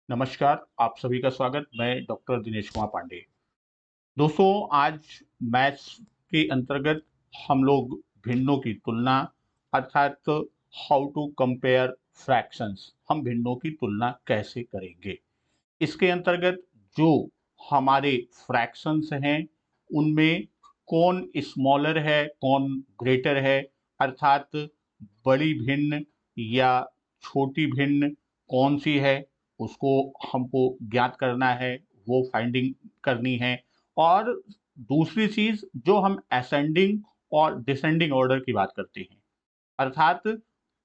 नमस्कार, आप सभी का स्वागत। मैं डॉक्टर दिनेश कुमार पांडे। दोस्तों, आज मैथ्स के अंतर्गत हम लोग भिन्नों की तुलना अर्थात हाउ टू कंपेयर फ्रैक्शंस, हम भिन्नों की तुलना कैसे करेंगे। इसके अंतर्गत जो हमारे फ्रैक्शंस हैं, उनमें कौन स्मॉलर है, कौन ग्रेटर है, अर्थात बड़ी भिन्न या छोटी भिन्न कौन सी है, उसको हमको ज्ञात करना है, वो फाइंडिंग करनी है। और दूसरी चीज, जो हम असेंडिंग और डिसेंडिंग ऑर्डर की बात करते हैं, अर्थात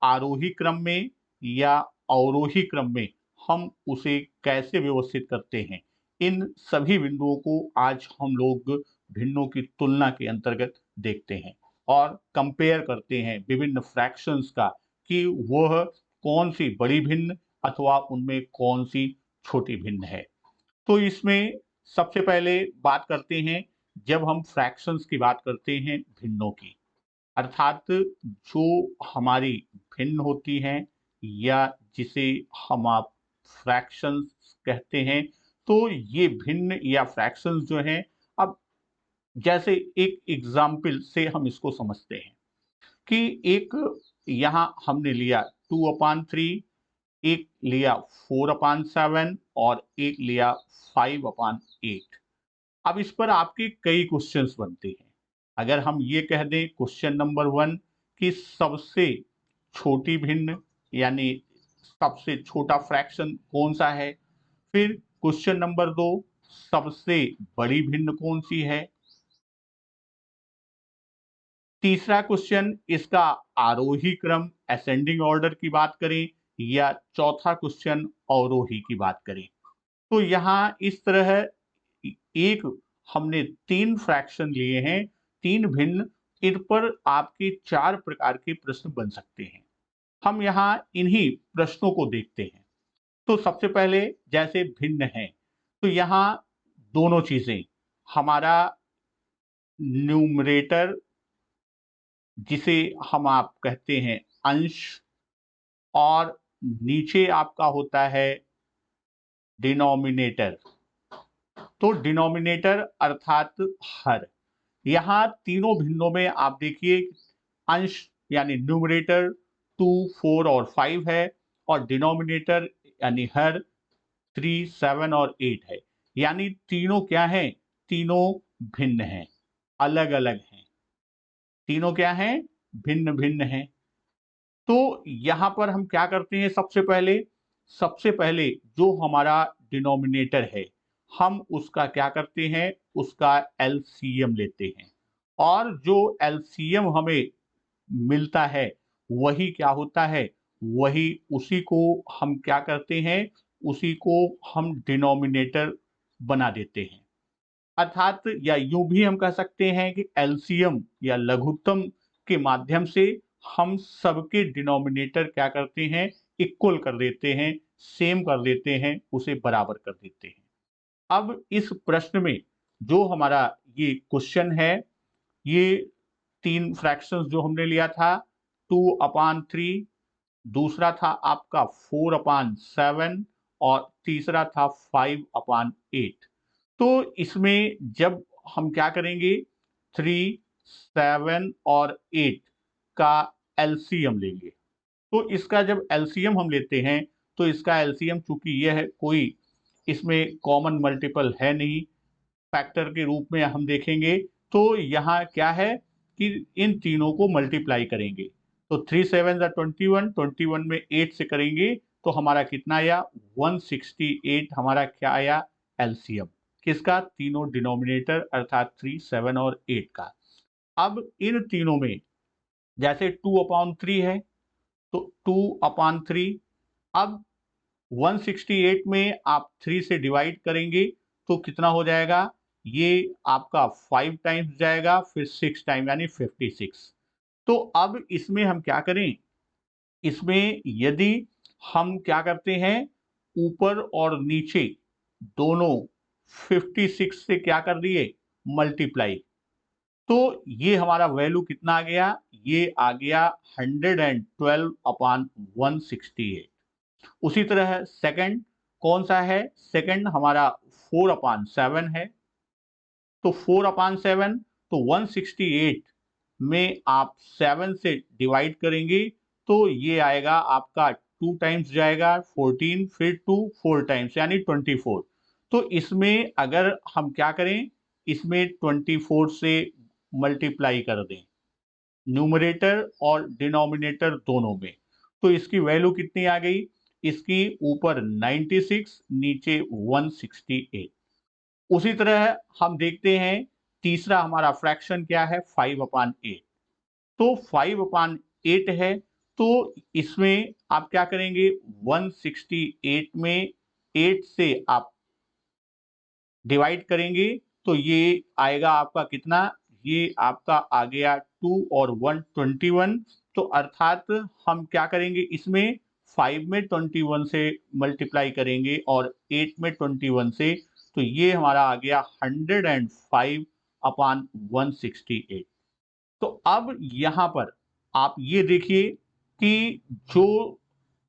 आरोही क्रम में या अवरोही क्रम में हम उसे कैसे व्यवस्थित करते हैं। इन सभी बिंदुओं को आज हम लोग भिन्नों की तुलना के अंतर्गत देखते हैं और कंपेयर करते हैं विभिन्न फ्रैक्शंस का कि वह कौन सी बड़ी भिन्न अथवा उनमें कौन सी छोटी भिन्न है। तो इसमें सबसे पहले बात करते हैं, जब हम फ्रैक्शंस की बात करते हैं भिन्नों की, अर्थात जो हमारी भिन्न होती हैं या जिसे हम आप फ्रैक्शंस कहते हैं। तो ये भिन्न या फ्रैक्शंस जो हैं, अब जैसे एक एग्जाम्पल से हम इसको समझते हैं कि एक यहाँ हमने लिया 2/3, एक लिया 4/7 और एक लिया 5/8। अब इस पर आपके कई क्वेश्चंस बनते हैं। अगर हम ये कह दें क्वेश्चन नंबर 1 कि सबसे छोटी भिन्न यानी सबसे छोटा फ्रैक्शन कौन सा है, फिर क्वेश्चन नंबर 2 सबसे बड़ी भिन्न कौन सी है, तीसरा क्वेश्चन इसका आरोही क्रम असेंडिंग ऑर्डर की बात करें, या चौथा क्वेश्चन अवरोही की बात करें। तो यहाँ इस तरह एक हमने 3 फ्रैक्शन लिए हैं, 3 भिन्न। इन पर आपके 4 प्रकार के प्रश्न बन सकते हैं। हम यहाँ इन्हीं प्रश्नों को देखते हैं। तो सबसे पहले जैसे भिन्न है, तो यहाँ दोनों चीजें, हमारा न्यूमरेटर जिसे हम आप कहते हैं अंश, और नीचे आपका होता है डिनोमिनेटर। तो डिनोमिनेटर अर्थात हर, यहाँ तीनों भिन्नों में आप देखिए अंश यानी न्यूमरेटर 2, 4 और 5 है, और डिनोमिनेटर यानी हर 3, 7 और 8 है। यानी तीनों क्या हैं? तीनों भिन्न हैं, अलग अलग हैं। तीनों क्या हैं? भिन्न भिन्न हैं। तो यहां पर हम क्या करते हैं, सबसे पहले जो हमारा डिनोमिनेटर है, हम उसका क्या करते हैं, उसका एलसीएम लेते हैं। और जो एलसीएम हमें मिलता है वही क्या होता है, वही उसी को हम क्या करते हैं, उसी को हम डिनोमिनेटर बना देते हैं। अर्थात या यूं भी हम कह सकते हैं कि एलसीएम या लघुत्तम के माध्यम से हम सबके डिनोमिनेटर क्या करते हैं, इक्वल कर देते हैं, सेम कर देते हैं, उसे बराबर कर देते हैं। अब इस प्रश्न में जो हमारा ये क्वेश्चन है, ये 3 फ्रैक्शंस जो हमने लिया था, 2/3, दूसरा था आपका 4/7 और तीसरा था 5/8। तो इसमें जब हम क्या करेंगे, 3, 7 और 8 का एलसीएम लेंगे। तो इसका जब एलसीएम हम लेते हैं, तो इसका एलसीएम चूंकि यह है, कोई इसमें कॉमन मल्टीपल है नहीं, फैक्टर के रूप में हम देखेंगे। तो यहाँ क्या है कि इन तीनों को मल्टीप्लाई करेंगे। तो 3 7 21, 21 में 8 से करेंगे तो हमारा कितना आया, 168 हमारा क्या आया, एलसीएम किसका, तीनों डिनोमिनेटर अर्थात 3, 7 और 8 का। अब इन तीनों में जैसे 2/3 है, तो 2/3, अब 168 में आप 3 से डिवाइड करेंगे तो कितना हो जाएगा, ये आपका 5 टाइम्स जाएगा, फिर 6 टाइम यानी 56। तो अब इसमें हम क्या करें, इसमें यदि हम क्या करते हैं, ऊपर और नीचे दोनों 56 से क्या कर दिए, मल्टीप्लाई। तो ये हमारा वैल्यू कितना आ गया, ये आ गया 112/168। उसी तरह सेकंड कौन सा है? सेकंड हमारा 4/7 है। तो 4/7 तो 168 में आप 7 से डिवाइड करेंगे तो ये आएगा आपका 2 टाइम्स जाएगा 14, फिर 2 4 टाइम्स यानी 24। तो इसमें अगर हम क्या करें, इसमें 24 से मल्टीप्लाई कर दें न्यूमरेटर और डिनोमिनेटर दोनों में, तो इसकी वैल्यू कितनी आ गई? इसकी ऊपर 96 नीचे 168। उसी तरह हम देखते हैं तीसरा हमारा फ्रैक्शन क्या है? 5/8। तो 5/8 है, तो इसमें आप क्या करेंगे? 168 में 8 से आप डिवाइड करेंगे तो ये आएगा आपका कितना? ये आपका आ गया 2 और 1 21। तो अर्थात हम क्या करेंगे, इसमें 5 में 21 से मल्टीप्लाई करेंगे और 8 में 21 से, तो ये हमारा आ गया 105/168। तो अब यहां पर आप ये देखिए कि जो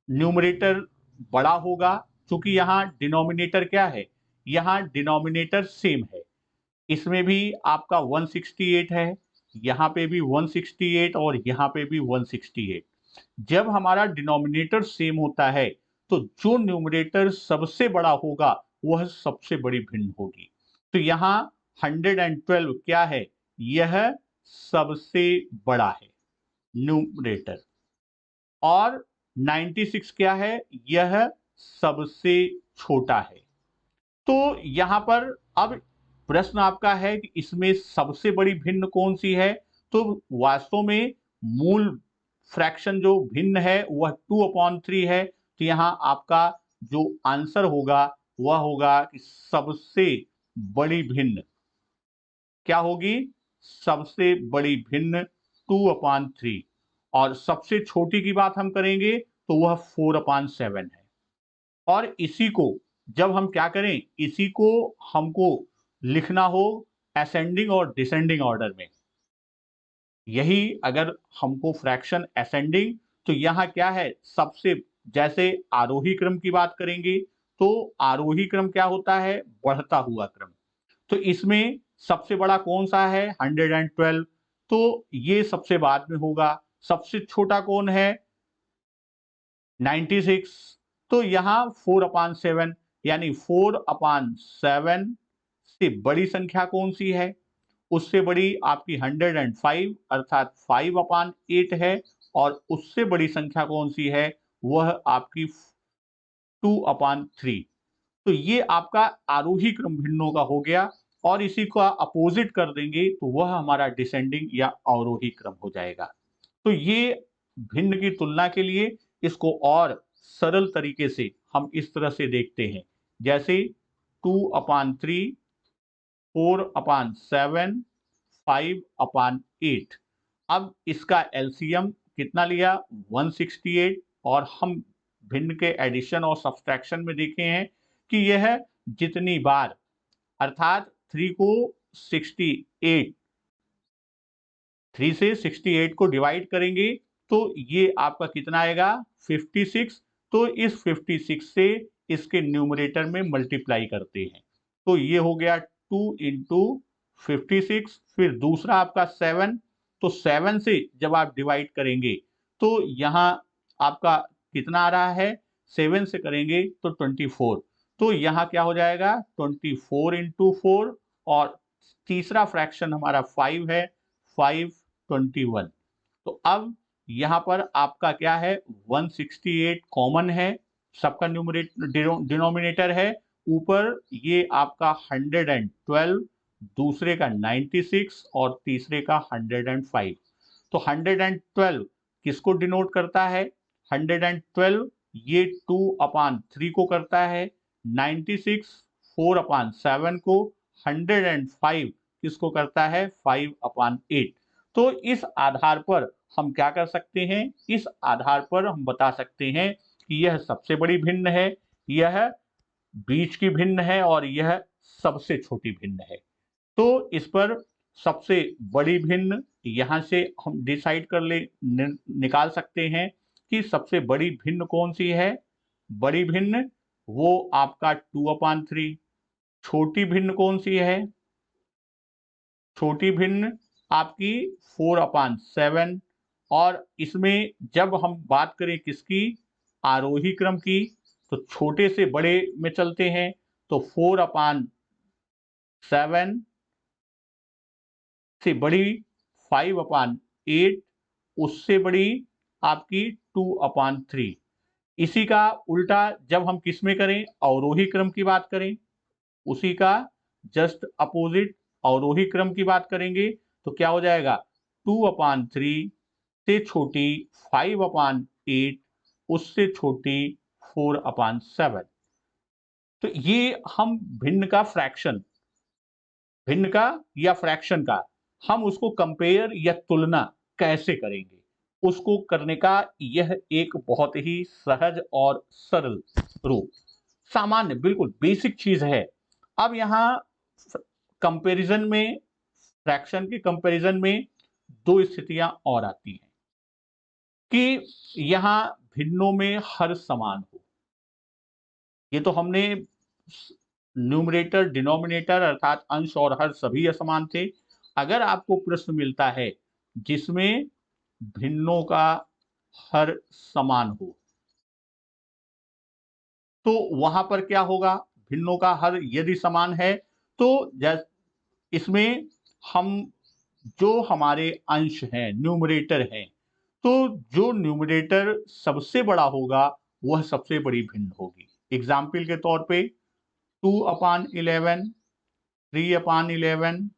न्यूमरेटर बड़ा होगा, क्योंकि यहाँ डिनोमिनेटर क्या है? यहाँ डिनोमिनेटर सेम है, इसमें भी आपका 168 है, यहाँ पे भी 168 और यहाँ पे भी 168। जब हमारा डिनोमिनेटर सेम होता है तो जो न्यूमरेटर सबसे बड़ा होगा वह सबसे बड़ी भिन्न होगी। तो यहाँ 112 क्या है? यह सबसे बड़ा है न्यूमरेटर। और 96 क्या है? यह सबसे छोटा है। तो यहां पर अब प्रश्न आपका है कि इसमें सबसे बड़ी भिन्न कौन सी है? तो वास्तव में मूल फ्रैक्शन जो भिन्न है वह 2/3 है। तो यहां आपका जो आंसर होगा वह होगा कि सबसे बड़ी भिन्न क्या होगी? सबसे बड़ी भिन्न 2/3। और सबसे छोटी की बात हम करेंगे तो वह 4/7 है। और इसी को जब हम क्या करें, इसी को हमको लिखना हो असेंडिंग और डिसेंडिंग ऑर्डर में। यही अगर हमको फ्रैक्शन असेंडिंग, तो यहाँ क्या है, सबसे जैसे आरोही क्रम की बात करेंगे तो आरोही क्रम क्या होता है? बढ़ता हुआ क्रम। तो इसमें सबसे बड़ा कौन सा है? 112। तो ये सबसे बाद में होगा। सबसे छोटा कौन है? 96। तो यहाँ 4/7 यानी 4/7 से बड़ी संख्या कौन सी है? उससे बड़ी आपकी 105 अर्थात 5/8 है। और उससे बड़ी संख्या कौन सी है? वह आपकी 2/3। तो ये आपका आरोही क्रम भिन्नों का हो गया। और इसी का अपोजिट कर देंगे तो वह हमारा डिसेंडिंग या अवरोही क्रम हो जाएगा। तो ये भिन्न की तुलना के लिए इसको और सरल तरीके से हम इस तरह से देखते हैं, जैसे 2/3, 4/7, 5/8। अब इसका एलसीएम कितना लिया? 168। और हम भिन्न के एडिशन और सब्सट्रैक्शन में देखे हैं कि यह जितनी बार अर्थात 3 को 68 3 से 68 को डिवाइड करेंगे तो ये आपका कितना आएगा? 56। तो इस 56 से इसके न्यूमरेटर में मल्टीप्लाई करते हैं तो ये हो गया 2 इंटू 56। फिर दूसरा आपका 7। तो 7 से जब आप डिवाइड करेंगे तो यहाँ आपका कितना आ रहा है? 7 से करेंगे तो 24। तो यहाँ क्या हो जाएगा? 24 इंटू 4। और तीसरा फ्रैक्शन हमारा 5 है, 5/21। तो अब यहाँ पर आपका क्या है? 168 कॉमन है, सबका डिनोमिनेटर है। ऊपर ये आपका 112, दूसरे का 96 और तीसरे का 105। तो 112 किसको डिनोट करता है? 112 ये 2/3 को करता है, 96 4/7 को, 105 किसको करता है? 5/8। तो इस आधार पर हम क्या कर सकते हैं? इस आधार पर हम बता सकते हैं कि यह सबसे बड़ी भिन्न है, यह बीच की भिन्न है और यह सबसे छोटी भिन्न है। तो इस पर सबसे बड़ी भिन्न यहाँ से हम डिसाइड कर निकाल सकते हैं कि सबसे बड़ी भिन्न कौन सी है? बड़ी भिन्न वो आपका 2/3। छोटी भिन्न कौन सी है? छोटी भिन्न आपकी 4/7। और इसमें जब हम बात करें किसकी, आरोही क्रम की, तो छोटे से बड़े में चलते हैं, तो 4/7 से बड़ी 5/8, उससे बड़ी आपकी 2/3। इसी का उल्टा जब हम किस में करें, अवरोही क्रम की बात करें, उसी का जस्ट अपोजिट अवरोही क्रम की बात करेंगे, तो क्या हो जाएगा, 2/3 से छोटी 5/8, उससे छोटी 4/7। तो ये हम भिन्न का फ्रैक्शन, भिन्न का या फ्रैक्शन का हम उसको कंपेयर या तुलना कैसे करेंगे, उसको करने का यह एक बहुत ही सहज और सरल रूप, सामान्य बिल्कुल बेसिक चीज है। अब यहां कंपैरिजन में, फ्रैक्शन के कंपैरिजन में दो स्थितियां और आती हैं कि यहां भिन्नों में हर समान हो। ये तो हमने न्यूमरेटर डिनोमिनेटर अर्थात अंश और हर सभी असमान थे। अगर आपको प्रश्न मिलता है जिसमें भिन्नों का हर समान हो, तो वहां पर क्या होगा, भिन्नों का हर यदि समान है, तो इसमें हम जो हमारे अंश हैं, न्यूमरेटर हैं, तो जो न्यूमरेटर सबसे बड़ा होगा वह सबसे बड़ी भिन्न होगी। एग्जाम्पल के तौर पे 2/11, 3/11,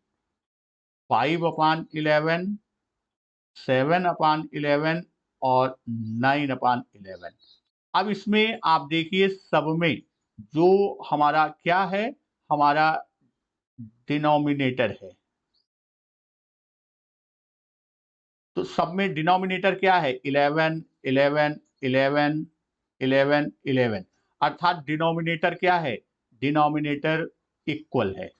5/11, 7/11 और 9/11। अब इसमें आप देखिए सब में जो हमारा क्या है, हमारा डिनोमिनेटर है, तो सब में डिनोमिनेटर क्या है, 11 11 11 11 11, अर्थात डिनोमिनेटर क्या है, डिनोमिनेटर इक्वल है।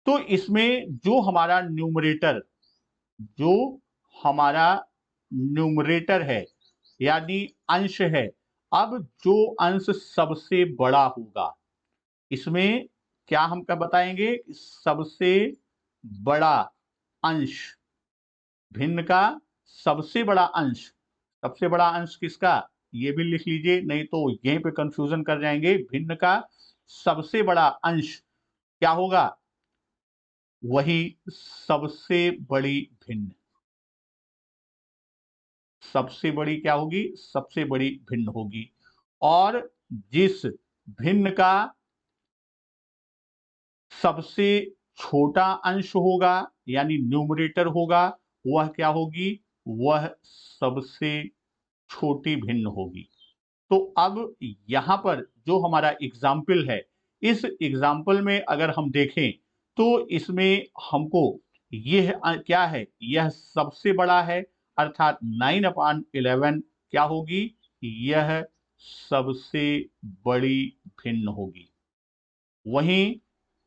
तो इसमें जो हमारा न्यूमरेटर, जो हमारा न्यूमरेटर है यानी अंश है, अब जो अंश सबसे बड़ा होगा, इसमें क्या हम क्या बताएंगे, सबसे बड़ा अंश, भिन्न का सबसे बड़ा अंश, सबसे बड़ा अंश किसका, ये भी लिख लीजिए, नहीं तो यहीं पे कंफ्यूजन कर जाएंगे। भिन्न का सबसे बड़ा अंश क्या होगा, वही सबसे बड़ी भिन्न, सबसे बड़ी क्या होगी, सबसे बड़ी भिन्न होगी। और जिस भिन्न का सबसे छोटा अंश होगा यानी न्यूमरेटर होगा, वह क्या होगी, वह सबसे छोटी भिन्न होगी। तो अब यहां पर जो हमारा एग्जाम्पल है, इस एग्जाम्पल में अगर हम देखें तो इसमें हमको यह क्या है, यह सबसे बड़ा है, अर्थात 9/11 क्या होगी, यह सबसे बड़ी भिन्न होगी। वहीं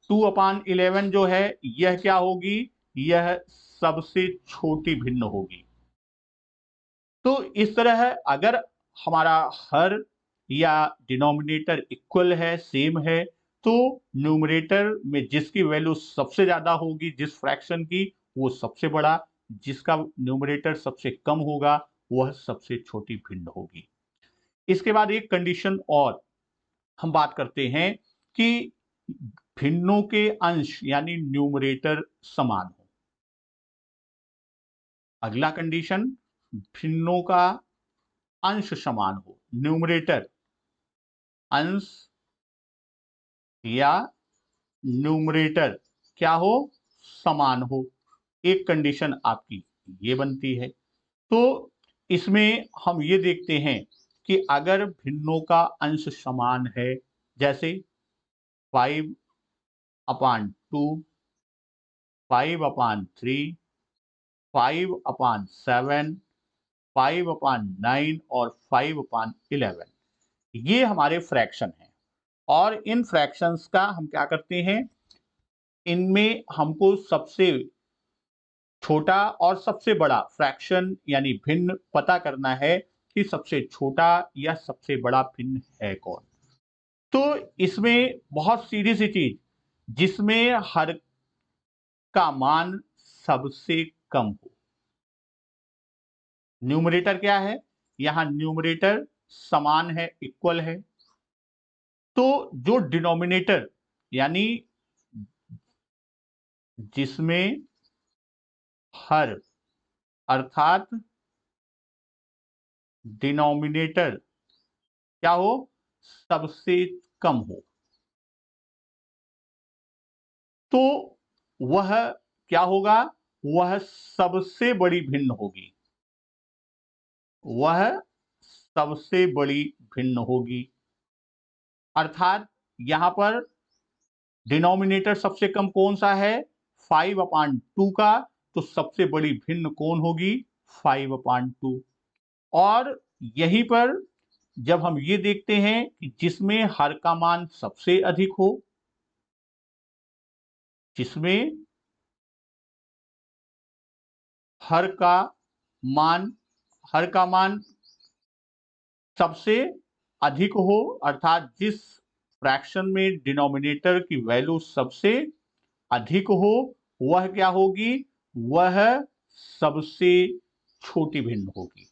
2/11 जो है, यह क्या होगी, यह सबसे छोटी भिन्न होगी। तो इस तरह अगर हमारा हर या डिनोमिनेटर इक्वल है, सेम है, तो न्यूमरेटर में जिसकी वैल्यू सबसे ज्यादा होगी, जिस फ्रैक्शन की, वो सबसे बड़ा, जिसका न्यूमरेटर सबसे कम होगा वह सबसे छोटी भिन्न होगी। इसके बाद एक कंडीशन और हम बात करते हैं कि भिन्नों के अंश यानी न्यूमरेटर समान हो। अगला कंडीशन, भिन्नों का अंश समान हो, न्यूमरेटर अंश या न्यूमरेटर क्या हो, समान हो। एक कंडीशन आपकी ये बनती है। तो इसमें हम ये देखते हैं कि अगर भिन्नों का अंश समान है, जैसे 5/2, 5/3, 5/7, 5/9 और 5/11, ये हमारे फ्रैक्शन हैं। और इन फ्रैक्शंस का हम क्या करते हैं, इनमें हमको सबसे छोटा और सबसे बड़ा फ्रैक्शन यानी भिन्न पता करना है कि सबसे छोटा या सबसे बड़ा भिन्न है कौन। तो इसमें बहुत सीधी सी चीज, जिसमें हर का मान सबसे कम हो। न्यूमरेटर क्या है, यहां न्यूमरेटर समान है, इक्वल है। तो जो डिनोमिनेटर यानी जिसमें हर अर्थात डिनोमिनेटर क्या हो, सबसे कम हो, तो वह क्या होगा, वह सबसे बड़ी भिन्न होगी, वह सबसे बड़ी भिन्न होगी। अर्थात यहां पर डिनोमिनेटर सबसे कम कौन सा है, 5/2 का, तो सबसे बड़ी भिन्न कौन होगी, 5/2। और यहीं पर जब हम ये देखते हैं कि जिसमें हर का मान सबसे अधिक हो, जिसमें हर का मान हर का मान सबसे अधिक हो, अर्थात जिस फ्रैक्शन में डिनोमिनेटर की वैल्यू सबसे अधिक हो, वह क्या होगी, वह सबसे छोटी भिन्न होगी।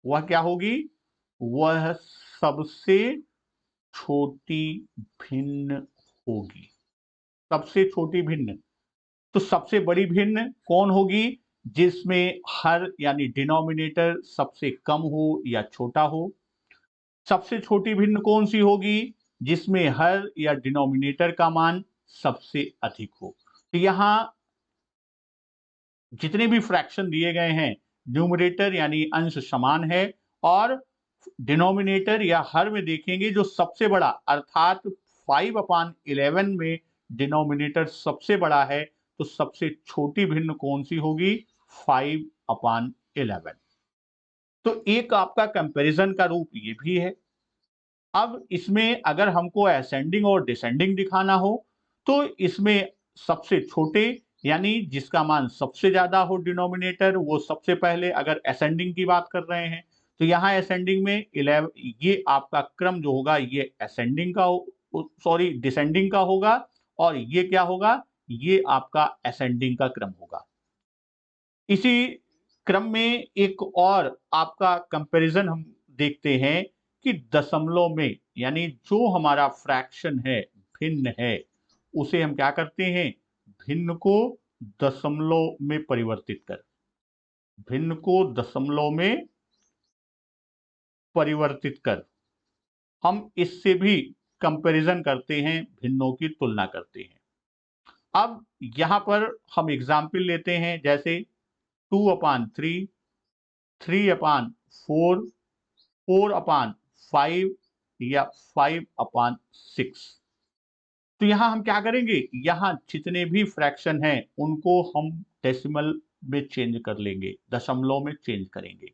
वह क्या होगी, वह सबसे छोटी भिन्न होगी, सबसे छोटी भिन्न। तो सबसे बड़ी भिन्न कौन होगी, जिसमें हर यानी डिनोमिनेटर सबसे कम हो या छोटा हो। सबसे छोटी भिन्न कौन सी होगी, जिसमें हर या डिनोमिनेटर का मान सबसे अधिक हो। तो यहां जितने भी फ्रैक्शन दिए गए हैं, न्यूमरेटर यानी अंश समान है, और डिनोमिनेटर या हर में देखेंगे जो सबसे बड़ा, अर्थात 5/11 में डिनोमिनेटर सबसे बड़ा है, तो सबसे छोटी भिन्न कौन सी होगी, 5/11। तो एक आपका कंपैरिजन का रूप ये भी है। अब इसमें अगर हमको असेंडिंग और डिसेंडिंग दिखाना हो, तो इसमें सबसे छोटे यानी जिसका मान सबसे ज्यादा हो डिनोमिनेटर, वो सबसे पहले, अगर असेंडिंग की बात कर रहे हैं तो यहाँ असेंडिंग में 11, ये आपका क्रम जो होगा ये असेंडिंग का सॉरी डिसेंडिंग का होगा, और ये क्या होगा, ये आपका असेंडिंग का क्रम होगा। इसी क्रम में एक और आपका कंपैरिजन हम देखते हैं कि दशमलव में, यानी जो हमारा फ्रैक्शन है, भिन्न है, उसे हम क्या करते हैं, भिन्न को दशमलव में परिवर्तित कर, भिन्न को दशमलव में परिवर्तित कर हम इससे भी कंपैरिजन करते हैं, भिन्नों की तुलना करते हैं। अब यहां पर हम एग्जाम्पल लेते हैं, जैसे 2/3, 3/4, 4/5 या 5/6। तो यहां हम क्या करेंगे, यहां जितने भी फ्रैक्शन हैं उनको हम डेसिमल में चेंज कर लेंगे, दशमलव में चेंज करेंगे।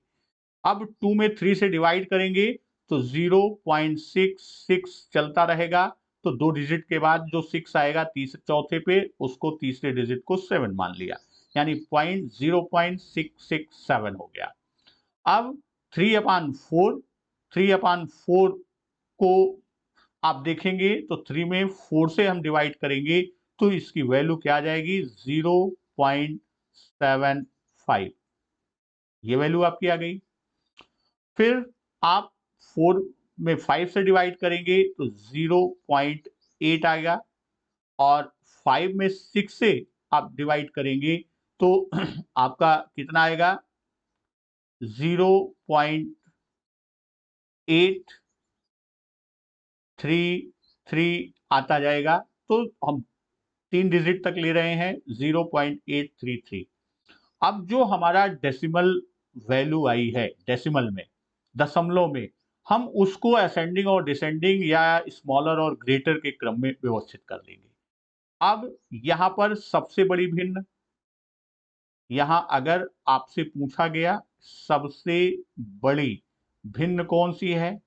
अब 2 में 3 से डिवाइड करेंगे तो 0.66 चलता रहेगा, तो 2 डिजिट के बाद जो 6 आएगा चौथे पे, उसको तीसरे डिजिट को 7 मान लिया, यानी 0.667 हो गया। अब 3/4, 3/4 को आप देखेंगे तो 3 में 4 से हम डिवाइड करेंगे तो इसकी वैल्यू क्या आ जाएगी, 0.75, ये वैल्यू आपकी आ गई। फिर आप 4 में 5 से डिवाइड करेंगे तो 0.8 आएगा, और 5 में 6 से आप डिवाइड करेंगे तो आपका कितना आएगा, 0.833 आता जाएगा। तो हम 3 डिजिट तक ले रहे हैं, 0.833। अब जो हमारा डेसिमल वैल्यू आई है, डेसिमल में, दशमलव में, हम उसको असेंडिंग और डिसेंडिंग या स्मॉलर और ग्रेटर के क्रम में व्यवस्थित कर लेंगे। अब यहां पर सबसे बड़ी भिन्न, यहां अगर आपसे पूछा गया सबसे बड़ी भिन्न कौन सी है,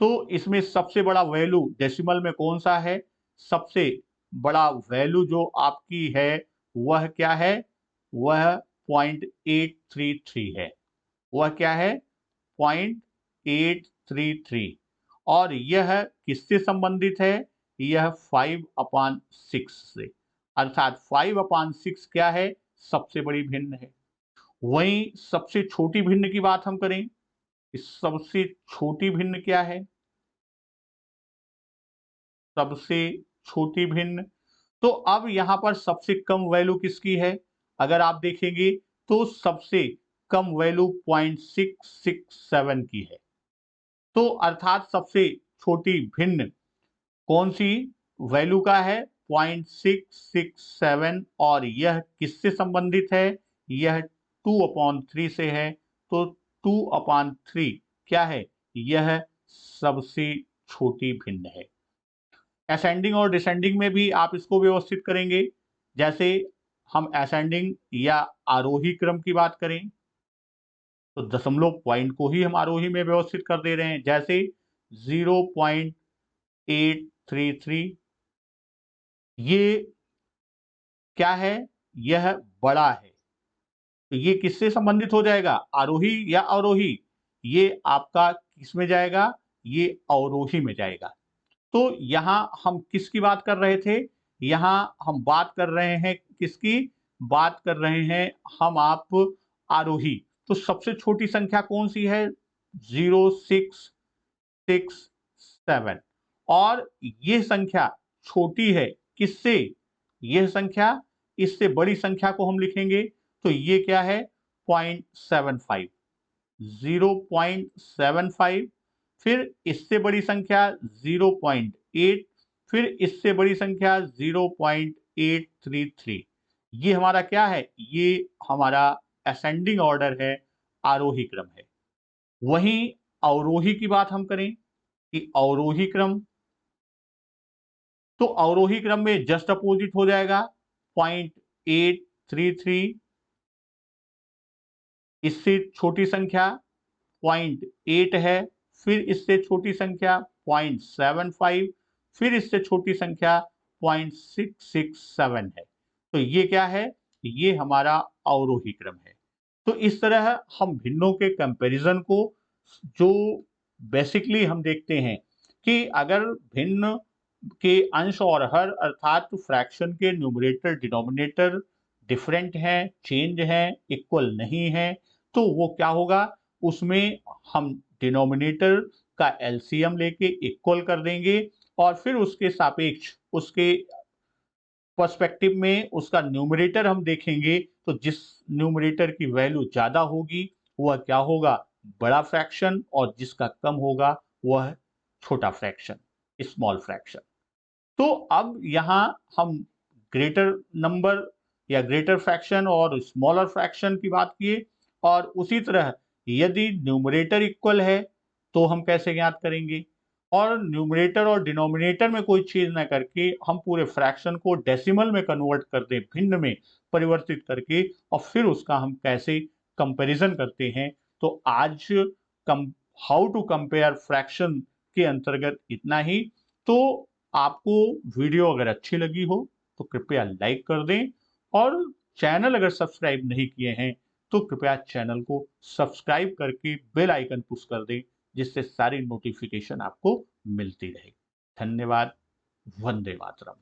तो इसमें सबसे बड़ा वैल्यू डेसिमल में कौन सा है, सबसे बड़ा वैल्यू जो आपकी है वह क्या है, वह 0.833 है। वह क्या है, 0.833। और यह किससे संबंधित है? यह 5/6 से, अर्थात 5/6 क्या है? सबसे बड़ी भिन्न है। वहीं सबसे छोटी भिन्न की बात हम करें, कि सबसे छोटी भिन्न क्या है? सबसे छोटी भिन्न, तो अब यहां पर सबसे कम वैल्यू किसकी है? अगर आप देखेंगे तो सबसे कम वैल्यू 0.667 की है। तो अर्थात सबसे छोटी भिन्न कौन सी वैल्यू का है? 0.667, और यह किससे संबंधित है? यह 2/3 से है। तो 2/3 क्या है? यह सबसे छोटी भिन्न है। असेंडिंग और डिसेंडिंग में भी आप इसको व्यवस्थित करेंगे। जैसे हम असेंडिंग या आरोही क्रम की बात करें, तो दशमलव पॉइंट को ही हम आरोही में व्यवस्थित कर दे रहे हैं। जैसे 0.833, ये क्या है? यह बड़ा है। तो ये किससे संबंधित हो जाएगा? आरोही या अवरोही? ये आपका किस में जाएगा? ये अवरोही में जाएगा। तो यहां हम किसकी बात कर रहे थे? यहां हम बात कर रहे हैं किसकी? बात कर रहे हैं हम आप आरोही। तो सबसे छोटी संख्या कौन सी है? 0.667, और ये संख्या छोटी है किससे? यह संख्या, इससे बड़ी संख्या को हम लिखेंगे तो ये क्या है? 0.75, 0.75, फिर इससे बड़ी संख्या 0.8, फिर इससे बड़ी संख्या 0.833। ये हमारा क्या है? ये हमारा असेंडिंग ऑर्डर है, आरोही क्रम है। वहीं अवरोही की बात हम करें, कि अवरोही क्रम, तो अवरोही क्रम में जस्ट अपोजिट हो जाएगा। 0.833, इससे छोटी संख्या 0.8 है, फिर इससे छोटी संख्या 0.75, फिर इससे छोटी संख्या 0.667 है। तो ये क्या है? ये हमारा अवरोही क्रम है। तो इस तरह हम भिन्नों के कंपैरिजन को, जो बेसिकली हम देखते हैं कि अगर भिन्न के अंश और हर, अर्थात फ्रैक्शन के न्यूमरेटर डिनोमिनेटर डिफरेंट हैं, चेंज हैं, इक्वल नहीं है, तो वो क्या होगा? उसमें हम डिनोमिनेटर का एलसीएम लेके इक्वल कर देंगे, और फिर उसके सापेक्ष, उसके पर्सपेक्टिव में उसका न्यूमरेटर हम देखेंगे, तो जिस न्यूमरेटर की वैल्यू ज्यादा होगी वह क्या होगा? बड़ा फ्रैक्शन, और जिसका कम होगा वह छोटा फ्रैक्शन, स्मॉल फ्रैक्शन। तो अब यहाँ हम ग्रेटर नंबर या ग्रेटर फ्रैक्शन और स्मॉलर फ्रैक्शन की बात किए, और उसी तरह यदि न्यूमरेटर इक्वल है तो हम कैसे ज्ञात करेंगे? और न्यूमरेटर और डिनोमिनेटर में कोई चीज ना करके हम पूरे फ्रैक्शन को डेसिमल में कन्वर्ट कर दें, भिन्न में परिवर्तित करके, और फिर उसका हम कैसे कंपैरिजन करते हैं। तो आज कम हाउ टू कंपेयर फ्रैक्शन के अंतर्गत इतना ही। तो आपको वीडियो अगर अच्छी लगी हो तो कृपया लाइक कर दें, और चैनल अगर सब्सक्राइब नहीं किए हैं तो कृपया चैनल को सब्सक्राइब करके बेल आइकन पुश कर दें, जिससे सारी नोटिफिकेशन आपको मिलती रहे। धन्यवाद। वंदे मातरम।